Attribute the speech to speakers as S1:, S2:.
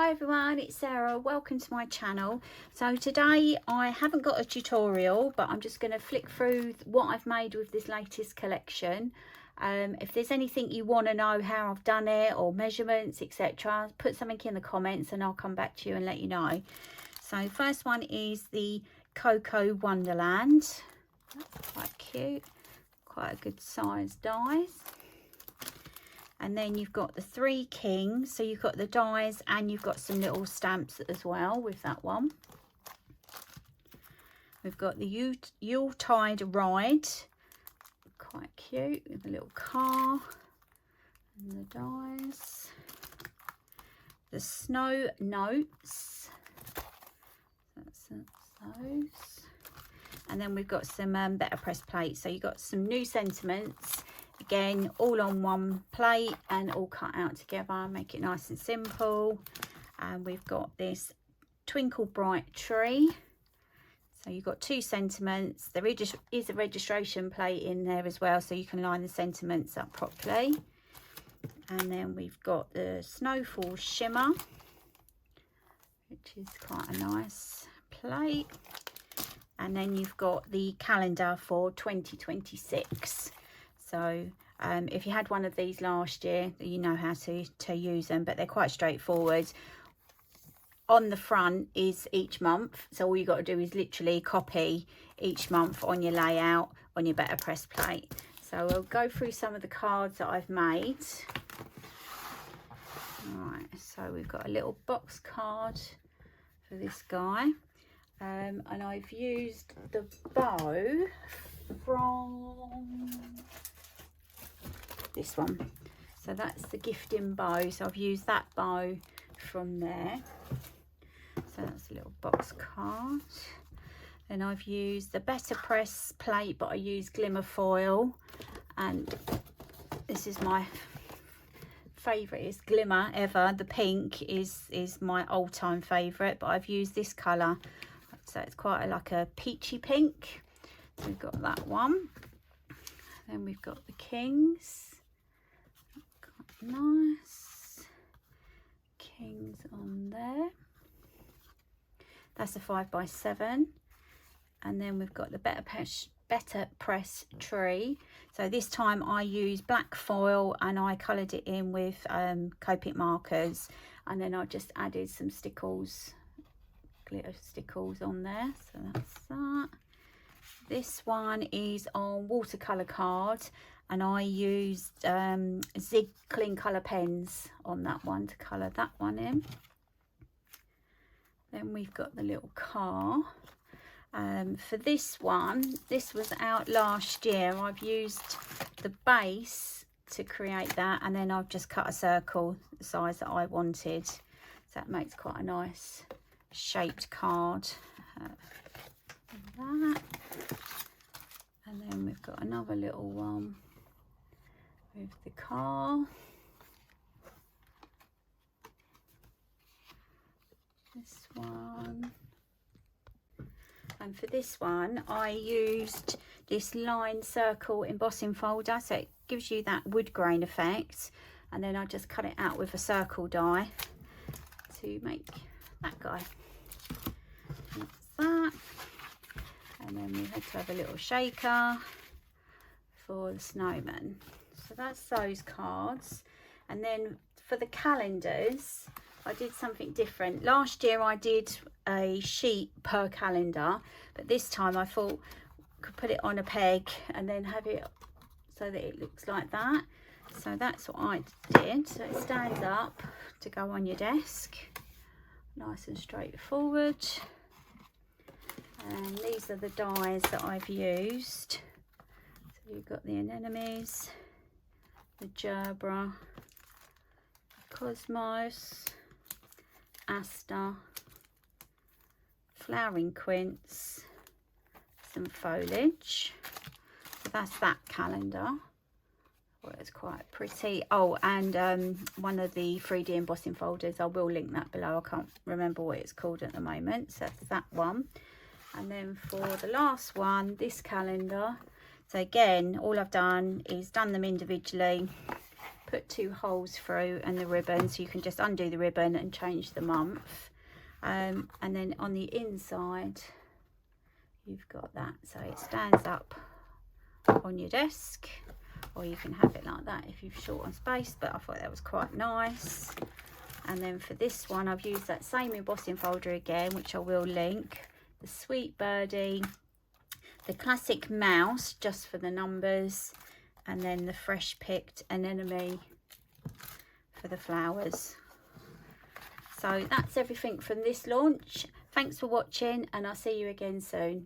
S1: Hi everyone, it's Sarah. Welcome to my channel. So today I haven't got a tutorial, but I'm just going to flick through what I've made with this latest collection. If there's anything you want to know how I've done it or measurements, etc., put something in the comments and I'll come back to you and let you know. So first one is the Cocoa Wonderland. That's quite cute, quite a good size dies. And then you've got the 3 kings, so you've got the dies and you've got some little stamps as well with that one. We've got the Yuletide Ride, quite cute, with a little car and the dies. The Snow Notes, that's those. And then we've got some better press plates, so you've got some new sentiments. Again, all on one plate and all cut out together, make it nice and simple. And we've got this Twinkle Bright Tree. So you've got 2 sentiments. There is a registration plate in there as well, so you can line the sentiments up properly. And then we've got the Snowfall Shimmer, which is quite a nice plate. And then you've got the calendar for 2026. So if you had one of these last year, you know how to use them, but they're quite straightforward. On the front is each month, so all you got to do is literally copy each month on your layout on your better press plate. So we'll go through some of the cards that I've made. Alright, so we've got a little box card for this guy, and I've used the bow from this one. So that's the gifting bow, so I've used that bow from there. So that's a little box card. Then I've used the better press plate, but I used glimmer foil, and this is my favourite glimmer ever. The pink is my all-time favourite, but I've used this colour, so it's quite like a peachy pink. So we've got that one. Then we've got the kings. Quite nice. Kings on there. That's a 5x7. And then we've got the better press tree. So this time I used black foil and I coloured it in with Copic markers, and then I just added some stickles, glitter stickles on there. So that's that. This one is on watercolour card, and I used Zig Clean Colour pens on that one to colour that one in. Then we've got the little car. For this one, this was out last year. I've used the base to create that, and then I've just cut a circle the size that I wanted. So that makes quite a nice shaped card. That. And then we've got another little one with the car. This one. And for this one I used this line circle embossing folder, so it gives you that wood grain effect, and then I just cut it out with a circle die to make that guy. That's that. And then we had to have a little shaker for the snowman. So that's those cards. And then for the calendars, I did something different. Last year I did a sheet per calendar, but this time I thought I could put it on a peg and then have it so that it looks like that. So that's what I did. So it stands up to go on your desk, nice and straightforward. And these are the dies that I've used. So you've got the anemones, the gerbera, cosmos, aster, flowering quince, some foliage. So that's that calendar. Well, it's quite pretty. Oh, and one of the 3D embossing folders, I will link that below. I can't remember what it's called at the moment. So that's that one. And then for the last one, this calendar. So again, all I've done is done them individually, put 2 holes through and the ribbon, so you can just undo the ribbon and change the month. And then on the inside you've got that, so it stands up on your desk, or you can have it like that if you're short on space, but I thought that was quite nice. And then for this one, I've used that same embossing folder again, which I will link. The Sweet Birdie, the classic mouse, just for the numbers, and then the fresh picked anemone for the flowers. So that's everything from this launch. Thanks for watching, and I'll see you again soon.